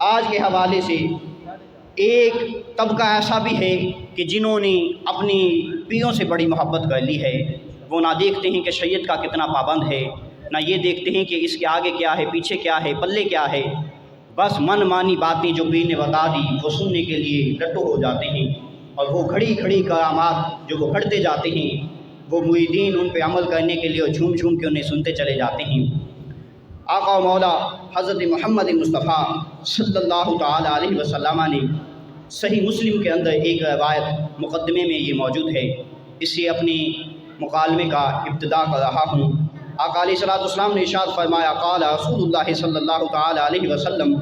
آج کے حوالے سے ایک طبقہ ایسا بھی ہے کہ جنہوں نے اپنی پیروں سے بڑی محبت کر لی ہے، وہ نہ دیکھتے ہیں کہ شریعت کا کتنا پابند ہے، نہ یہ دیکھتے ہیں کہ اس کے آگے کیا ہے، پیچھے کیا ہے، پلے کیا ہے، بس من مانی باتیں جو پیر نے بتا دی وہ سننے کے لیے ڈٹو ہو جاتے ہیں، اور وہ گھڑی گھڑی کرامات جو وہ گھڑتے جاتے ہیں وہ مریدین ان پہ عمل کرنے کے لیے جھوم جھوم کے انہیں سنتے چلے جاتے ہیں۔ آقا و مولا حضرت محمد مصطفیٰ صلی اللہ تعالیٰ علیہ وسلم نے صحیح مسلم کے اندر ایک روایت مقدمے میں یہ موجود ہے، اس سے اپنی مکالمے کا ابتدا کر رہا ہوں۔ آقا علیہ الصلوۃ والسلام نے ارشاد فرمایا، قال رسول اللہ صلی اللہ تعالیٰ علیہ وسلم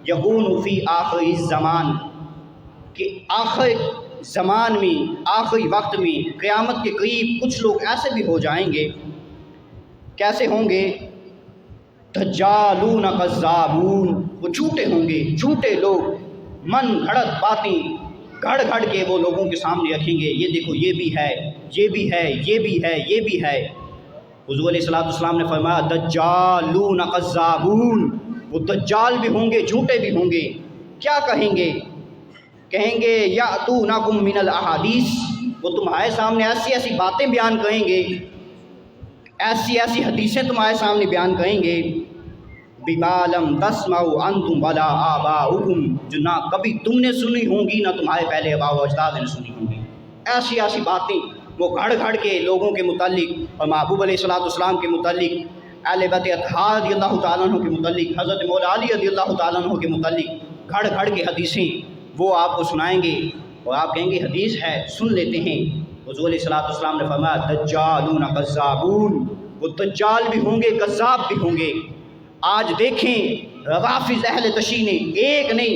یکون فی آخر الزمان، کہ آخر زمان میں، آخری وقت میں، قیامت کے قریب کچھ لوگ ایسے بھی ہو جائیں گے۔ کیسے ہوں گے؟ دجالون کذابون، وہ جھوٹے ہوں گے، جھوٹے لوگ، من گھڑت باتیں گھڑ گھڑ کے وہ لوگوں کے سامنے رکھیں گے، یہ دیکھو یہ بھی ہے، یہ بھی ہے، یہ بھی ہے، یہ بھی ہے۔ حضور علیہ الصلوۃ والسلام نے فرمایا دجالون کذابون، وہ دجال بھی ہوں گے، جھوٹے بھی ہوں گے۔ کیا کہیں گے؟ کہیں گے یاتونکم من الاحادیث، وہ تمہارے سامنے ایسی ایسی باتیں بیان کریں گے، ایسی ایسی حدیثیں تمہارے سامنے بیان کریں گے، بما لم تسمعوا انتم ولا آباؤکم، جو نہ کبھی تم نے سنی ہوں گی نہ تمہارے پہلے آباء و اجداد نے سنی ہوں گی۔ ایسی ایسی باتیں وہ گھڑ گھڑ کے لوگوں کے متعلق، اور محبوب علیہ الصلوۃ والسلام کے متعلق، اہل بیت اطہار رضی اللہ تعالیٰ عنہ کے متعلق، حضرت مولا علی رضی اللہ تعالیٰ عنہ کے متعلق گھڑ گھڑ کے حدیثیں وہ آپ کو سنائیں گے، اور آپ کہیں گے حدیث ہے، سن لیتے ہیں۔ حضور علیہ الصلوۃ والسلام نے فرمایا دجالون کذابون، وہ دجال بھی ہوں گے، کذاب بھی ہوں گے۔ آج دیکھیں روافض اہل تشیع نے ایک نہیں،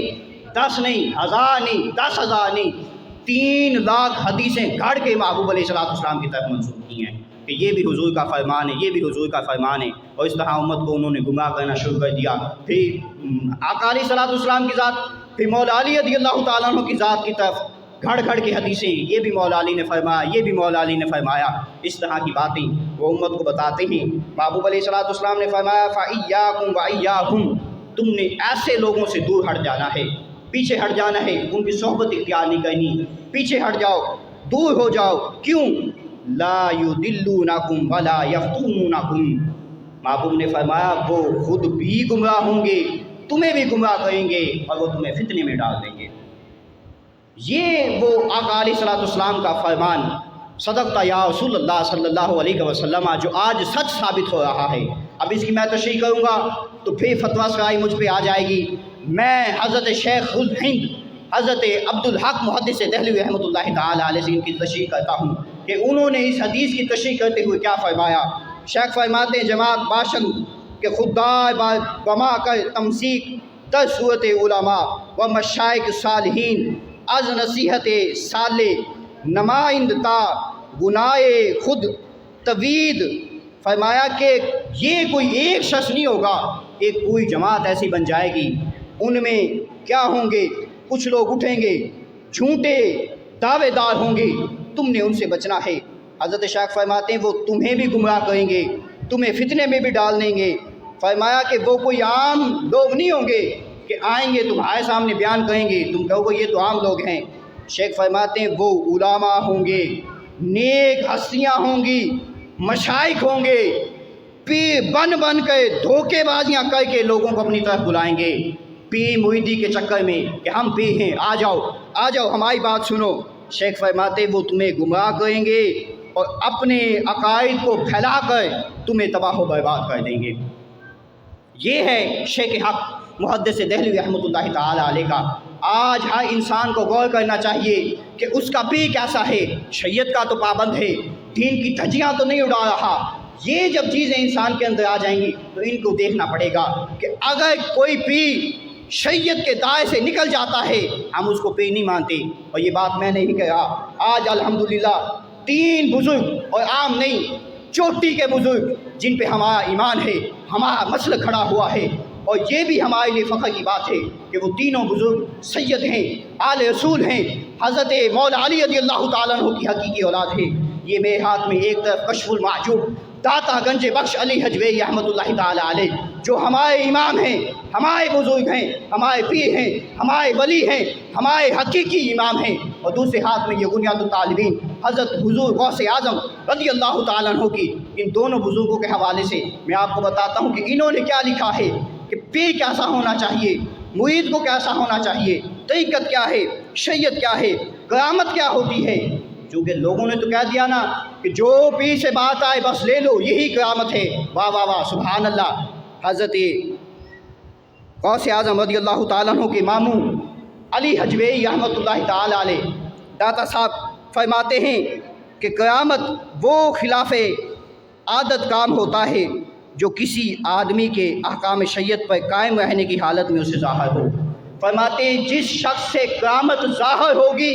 10 نہیں، 1000 نہیں، 10,000 نہیں، 3 لاکھ حدیثیں گھڑ کے محبوب علیہ الصلوۃ والسلام کی طرف منسوب کی ہیں کہ یہ بھی حضور کا فرمان ہے، یہ بھی حضور کا فرمان ہے، اور اس طرح امت کو انہوں نے گمراہ کرنا شروع کر دیا۔ پھر آقا علیہ الصلوۃ والسلام کی ذات، پھر مولا علی رضی اللہ تعالیٰ عنہ کی ذات کی طرف گھڑ گھڑ کی حدیثیں، یہ بھی مولا علی نے فرمایا، یہ بھی مولا علی نے فرمایا، اس طرح کی باتیں وہ امت کو بتاتے ہیں۔ محبوب علیہ الصلوۃ والسلام نے فرمایا فَإِيَّاكُمْ وَإِيَّاهُمْ، تم نے ایسے لوگوں سے دور ہٹ جانا ہے، پیچھے ہٹ جانا ہے، ان کی صحبت اختیار نہیں کرنی، پیچھے ہٹ جاؤ، دور ہو جاؤ۔ کیوں؟ لا يُضِلُّونَكُمْ وَلَا يَفْتُونَكُمْ، محبوب نے فرمایا وہ خود بھی گمراہ ہوں گے، تمہیں بھی گمراہ کریں گے، اور وہ تمہیں فتنے میں ڈال دیں گے۔ یہ وہ آقا علیہ الصلوۃ والسلام کا فرمان، صدقت یا رسول اللہ صلی اللہ علیہ وسلم، جو آج سچ ثابت ہو رہا ہے۔ اب اس کی میں تشریح کروں گا تو پھر فتویٰ سرائی مجھ پہ آ جائے گی۔ میں حضرت شیخ الہند حضرت عبدالحق محدث دہلوی رحمۃ اللہ تعالیٰ علیہ سے ان کی تشریح کرتا ہوں کہ انہوں نے اس حدیث کی تشریح کرتے ہوئے کیا فرمایا۔ شیخ فرماتے ہیں جماعت باشند کہ خدائے بما کر تمسیک در صورت علماء و مشائخ صالحین، از نصیحت صالح نمائند تا گناہ خود توید، فرمایا کہ یہ کوئی ایک شخص نہیں ہوگا، ایک پوری جماعت ایسی بن جائے گی، ان میں کیا ہوں گے، کچھ لوگ اٹھیں گے جھوٹے دعوے دار ہوں گے، تم نے ان سے بچنا ہے۔ حضرت شیخ فرماتے ہیں وہ تمہیں بھی گمراہ کریں گے، تمہیں فتنے میں بھی ڈال دیں گے۔ فرمایا کہ وہ کوئی عام لوگ نہیں ہوں گے کہ آئیں گے تمہارے سامنے بیان کریں گے، تم کہو گے یہ تو عام لوگ ہیں۔ شیخ فرماتے ہیں وہ علماء ہوں گے، نیک ہستیاں ہوں گی، مشائخ ہوں گے، پیر بن بن کے دھوکے بازیاں کر کے لوگوں کو اپنی طرف بلائیں گے، پیر مریدی کے چکر میں کہ ہم پیر ہیں، آ جاؤ آ جاؤ ہماری بات سنو۔ شیخ فرماتے وہ تمہیں گمراہ کریں گے اور اپنے عقائد کو پھیلا کر تمہیں تباہ و برباد کر دیں گے۔ یہ ہے شیخ حق محدث دہلوی رحمۃ اللہ تعالیٰ علیہ کا۔ آج ہر انسان کو غور کرنا چاہیے کہ اس کا پیر کیسا ہے، شریعت کا تو پابند ہے، دین کی دھجیاں تو نہیں اڑا رہا۔ یہ جب چیزیں انسان کے اندر آ جائیں گی تو ان کو دیکھنا پڑے گا کہ اگر کوئی پیر شریعت کے دائرے سے نکل جاتا ہے ہم اس کو پیر نہیں مانتے۔ اور یہ بات میں نہیں کہا، آج الحمدللہ 3 بزرگ اور عام نہیں، چوٹی کے بزرگ جن پہ ہمارا ایمان ہے، ہمارا مسلک کھڑا ہوا ہے، اور یہ بھی ہمارے لیے فخر کی بات ہے کہ وہ تینوں بزرگ سید ہیں، آل رسول ہیں، حضرت مولا علی رضی اللہ تعالیٰ عنہ کی حقیقی اولاد ہے۔ یہ میرے ہاتھ میں ایک طرف کشف المعجوب داتا گنج بخش علی حجویری رحمۃ اللہ تعالیٰ علیہ، جو ہمارے امام ہیں، ہمارے بزرگ ہیں، ہمارے پیر ہیں، ہمارے ولی ہیں، ہمارے حقیقی امام ہیں، اور دوسرے ہاتھ میں یہ بنیاد الطالبین حضرت حضور غوث اعظم رضی اللہ تعالیٰ عنہ کی ان دونوں بزرگوں کے حوالے سے میں آپ کو بتاتا ہوں کہ انہوں نے کیا لکھا ہے کہ پیر کیسا ہونا چاہیے، مرید کو کیسا ہونا چاہیے، طریقت کیا ہے، شریعت کیا ہے، کرامت کیا ہوتی ہے۔ چونکہ لوگوں نے تو کہہ دیا نا کہ جو پیر سے بات آئے بس لے لو، یہی کرامت ہے۔ واہ واہ واہ، سبحان اللہ۔ حضرت غوث اعظم رضی اللہ تعالیٰ عنہ کے ماموں علی حجویری رحمۃ اللہ تعالیٰ علیہ داتا صاحب فرماتے ہیں کہ کرامت وہ خلاف عادت کام ہوتا ہے جو کسی آدمی کے احکام شریعت پر قائم رہنے کی حالت میں اسے ظاہر ہو۔ فرماتے ہیں جس شخص سے کرامت ظاہر ہوگی،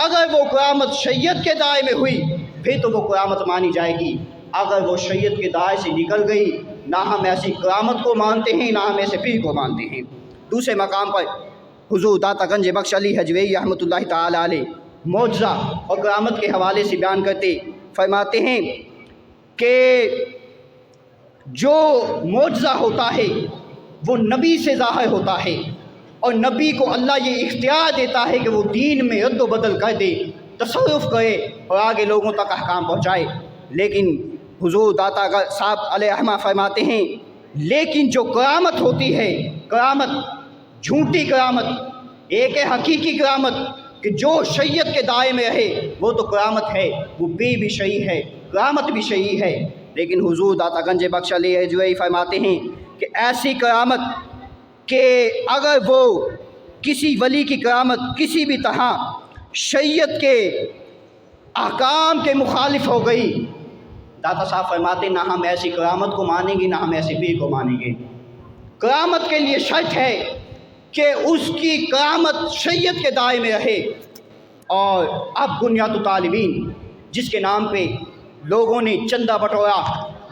اگر وہ کرامت شریعت کے دائرے میں ہوئی پھر تو وہ کرامت مانی جائے گی، اگر وہ شریعت کے دائرے سے نکل گئی نہ ہم ایسی کرامت کو مانتے ہیں نہ ہم ایسے پیر کو مانتے ہیں۔ دوسرے مقام پر حضور داتا گنج بخش علی حجویری رحمۃ اللہ تعالیٰ علیہ معجزہ اور کرامت کے حوالے سے بیان کرتے فرماتے ہیں کہ جو معجزہ ہوتا ہے وہ نبی سے ظاہر ہوتا ہے، اور نبی کو اللہ یہ اختیار دیتا ہے کہ وہ دین میں رد و بدل کر دے، تصرف کرے اور آگے لوگوں تک احکام پہنچائے۔ لیکن حضور داتا صاحب علیہ رحمہ فرماتے ہیں لیکن جو کرامت ہوتی ہے، کرامت جھوٹی کرامت، ایک ہے حقیقی کرامت کہ جو شریعت کے دائرے میں رہے وہ تو کرامت ہے، وہ پیر بھی صحیح ہے، کرامت بھی صحیح ہے۔ لیکن حضور داتا گنج بخش علی حجویری فرماتے ہیں کہ ایسی کرامت کہ اگر وہ کسی ولی کی کرامت کسی بھی طرح شریعت کے احکام کے مخالف ہو گئی، داتا صاحب فرماتے نہ ہم ایسی کرامت کو مانیں گے نہ ہم ایسے پیر کو مانیں گے۔ کرامت کے لیے شرط ہے کہ اس کی کرامت شریعت کے دائرے میں رہے۔ اور اب بنیاد الطالبین جس کے نام پہ لوگوں نے چندہ بٹورا،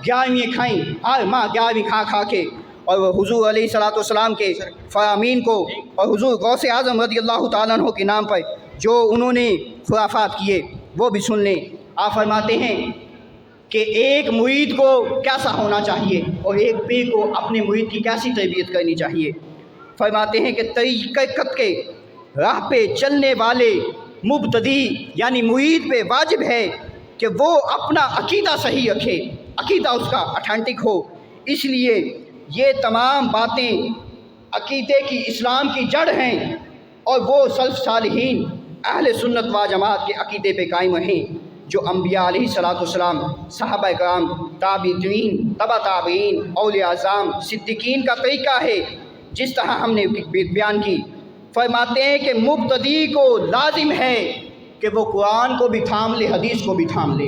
11ویں کھائیں، ہر ماہ 11ویں کھا کے، اور حضور علیہ الصلوۃ والسلام کے فرامین کو اور حضور غوث اعظم رضی اللہ تعالیٰ عنہ کے نام پر جو انہوں نے خرافات کیے وہ بھی سن لیں۔ آپ فرماتے ہیں کہ ایک مرید کو کیسا ہونا چاہیے اور ایک پیر کو اپنے مرید کی کیسی تربیت کرنی چاہیے۔ فرماتے ہیں کہ طریقت کے راہ پہ چلنے والے مبتدی یعنی مرید پہ واجب ہے کہ وہ اپنا عقیدہ صحیح رکھے، عقیدہ اس کا اتھینٹک ہو۔ اس لیے یہ تمام باتیں عقیدے کی، اسلام کی جڑ ہیں، اور وہ سلف صالحین اہل سنت و جماعت کے عقیدے پہ قائم رہیں جو انبیاء علیہ الصلوۃ والسلام، صحابہ کرام، تابعین، تبع تابعین، اولیاء اعظام، صدیقین کا طریقہ ہے جس طرح ہم نے بیان کی۔ فرماتے ہیں کہ مبتدی کو لازم ہے کہ وہ قرآن کو بھی تھام لے، حدیث کو بھی تھام لے۔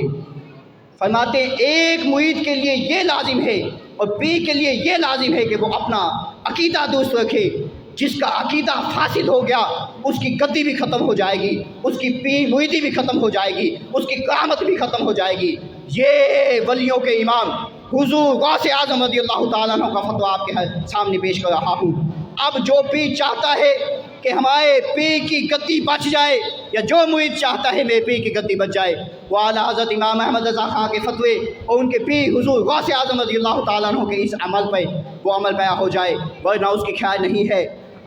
فرماتے ہیں ایک مرید کے لیے یہ لازم ہے اور پیر کے لیے یہ لازم ہے کہ وہ اپنا عقیدہ درست رکھے۔ جس کا عقیدہ فاسد ہو گیا اس کی گدی بھی ختم ہو جائے گی، اس کی پیر مریدی بھی ختم ہو جائے گی، اس کی کرامت بھی ختم ہو جائے گی۔ یہ ولیوں کے امام حضور غوث اعظم رضی اللہ تعالیٰ عنہ کا فتویٰ آپ کے سامنے پیش کر رہا ہوں۔ اب جو پیر چاہتا ہے کہ ہمارے پیر کی گدی بچ جائے، یا جو مرید چاہتا ہے میرے پیر کی گدی بچ جائے، وہ اعلیٰ حضرت امام احمد رضا خان کے فتوے اور ان کے پیر حضور غوث اعظم رضی اللہ تعالیٰ عنہ کے اس عمل پہ وہ عمل پیرا ہو جائے، ورنہ اس کی خیر نہیں ہے۔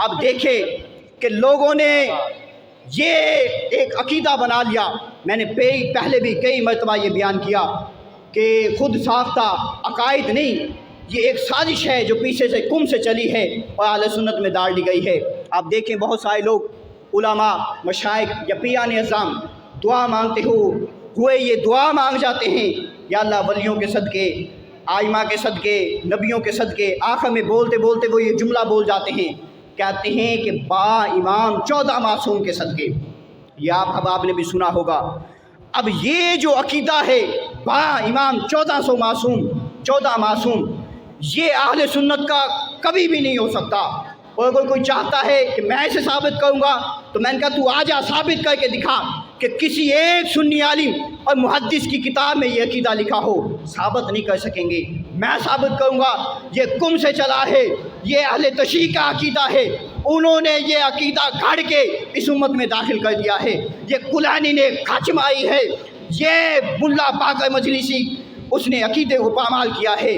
اب دیکھیں کہ لوگوں نے یہ ایک عقیدہ بنا لیا۔ میں نے پہلے بھی کئی مرتبہ یہ بیان کیا کہ خود ساختہ عقائد نہیں، یہ ایک سازش ہے جو پیچھے سے کم سے چلی ہے اور اہل سنت میں ڈال دی گئی ہے۔ آپ دیکھیں بہت سارے لوگ علماء، مشائخ یا پیران اعظام دعا مانگتے ہوئے یہ دعا مانگ جاتے ہیں، یا اللہ ولیوں کے صدقے، آئمہ کے صدقے، نبیوں کے صدقے، آخر میں بولتے بولتے وہ یہ جملہ بول جاتے ہیں، کہتے ہیں کہ با امام 14 معصوم کے صدقے۔ یہ آپ نے بھی سنا ہوگا۔ اب یہ جو عقیدہ ہے با امام 1400 معصوم، 14 معصوم، یہ اہل سنت کا کبھی بھی نہیں ہو سکتا۔ اور اگر کوئی چاہتا ہے کہ میں اسے ثابت کروں گا تو میں نے کہا تو آجا ثابت کر کے دکھا کہ کسی ایک سنی عالم اور محدث کی کتاب میں یہ عقیدہ لکھا ہو۔ ثابت نہیں کر سکیں گے، میں ثابت کروں گا۔ یہ کم سے چلا ہے، یہ اہل تشیع کا عقیدہ ہے، انہوں نے یہ عقیدہ گھڑ کے اس امت میں داخل کر دیا ہے۔ یہ کلانی نے کھچ ماری ہے، یہ ملا باقر مجلسی اس نے عقیدے کو پامال کیا ہے۔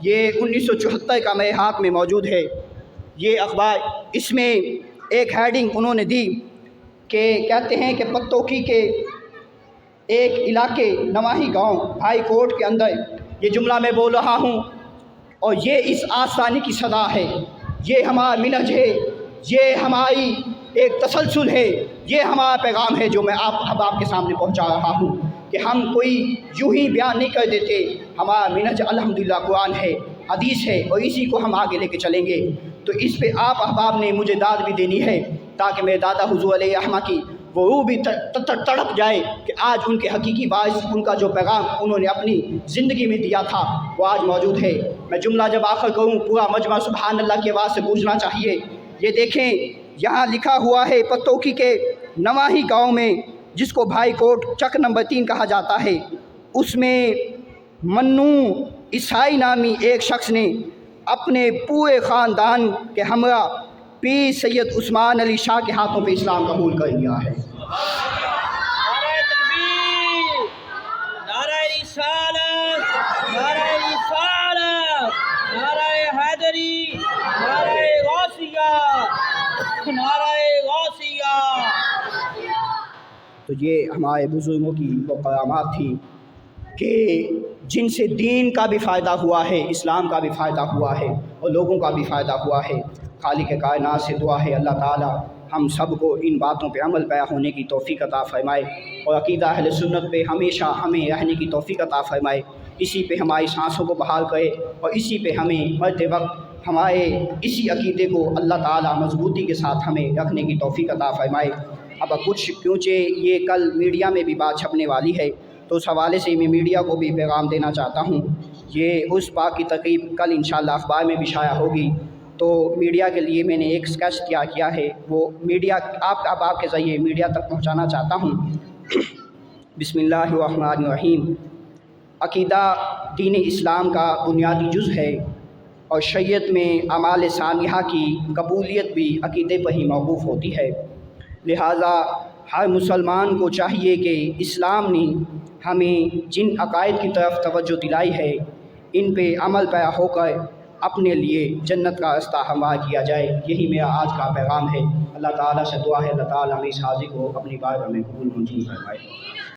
یہ 1974 کا میرے ہاتھ میں موجود ہے یہ اخبار۔ اس میں ایک ہیڈنگ انہوں نے دی کہ کہتے ہیں کہ پتوکی کے ایک علاقے نواحی گاؤں ہائی کورٹ کے اندر یہ جملہ میں بول رہا ہوں، اور یہ اس آستانے کی صدا ہے، یہ ہمارا منہج ہے، یہ ہماری ایک تسلسل ہے، یہ ہمارا پیغام ہے جو میں آپ کے سامنے پہنچا رہا ہوں کہ ہم کوئی یوں ہی بیان نہیں کر دیتے۔ ہمارا منہج الحمدللہ قرآن ہے، حدیث ہے، اور اسی کو ہم آگے لے کے چلیں گے۔ تو اس پہ آپ احباب نے مجھے داد بھی دینی ہے تاکہ میرے دادا حضور علیہ رحمہ کی وہ روح بھی تڑپ جائے کہ آج ان کے حقیقی وارث، ان کا جو پیغام انہوں نے اپنی زندگی میں دیا تھا وہ آج موجود ہے۔ میں جملہ جب آخر کروں پورا مجمع سبحان اللہ کی آواز سے گونجنا چاہیے۔ یہ دیکھیں یہاں لکھا ہوا ہے پتوکی کے نواحی گاؤں میں، جس کو بھائی کوٹ چک نمبر 3 کہا جاتا ہے، اس میں منو عیسائی نامی ایک شخص نے اپنے پورے خاندان کے ہمراہ پیر سید عثمان علی شاہ کے ہاتھوں پہ اسلام قبول کر لیا ہے۔ نعرہ تکبیر، نعرہ رسالت، نعرہ رسالت، نعرہ حیدری، نعرہ غوثیہ، نعرہ غوثیہ۔ تو یہ ہمارے بزرگوں کی وہ کرامات تھی کہ جن سے دین کا بھی فائدہ ہوا ہے، اسلام کا بھی فائدہ ہوا ہے، اور لوگوں کا بھی فائدہ ہوا ہے۔ خالق کائنات سے دعا ہے اللہ تعالیٰ ہم سب کو ان باتوں پہ عمل پیرا ہونے کی توفیق عطا فرمائے، اور عقیدہ اہل سنت پہ ہمیشہ ہمیں رہنے کی توفیق عطا فرمائے، اسی پہ ہماری سانسوں کو بحال کرے، اور اسی پہ ہمیں مرتے وقت ہمارے اسی عقیدے کو اللہ تعالیٰ مضبوطی کے ساتھ ہمیں رکھنے کی توفیق عطا فرمائے۔ اب کچھ کیونکہ یہ کل میڈیا میں بھی بات چھپنے والی ہے تو اس حوالے سے میں میڈیا کو بھی پیغام دینا چاہتا ہوں۔ یہ اس بات کی تقریب کل انشاءاللہ اخبار میں بھی شائع ہوگی، تو میڈیا کے لیے میں نے ایک اسکیچ تیار کیا ہے، وہ میڈیا آپ کے ذریعے میڈیا تک پہنچانا چاہتا ہوں۔ بسم اللہ الرحمن الرحیم۔ عقیدہ دین اسلام کا بنیادی جز ہے، اور شریعت میں اعمال صالحہ کی قبولیت بھی عقیدے پر ہی موقوف ہوتی ہے۔ لہٰذا ہر مسلمان کو چاہیے کہ اسلام نے ہمیں جن عقائد کی طرف توجہ دلائی ہے ان پہ عمل پیرا ہو کر اپنے لیے جنت کا راستہ ہموار کیا جائے، یہی میرا آج کا پیغام ہے۔ اللہ تعالیٰ سے دعا ہے اللہ تعالیٰ ہمیں اس حاضری کو اپنی بارگاہ میں قبول منظور فرمائے۔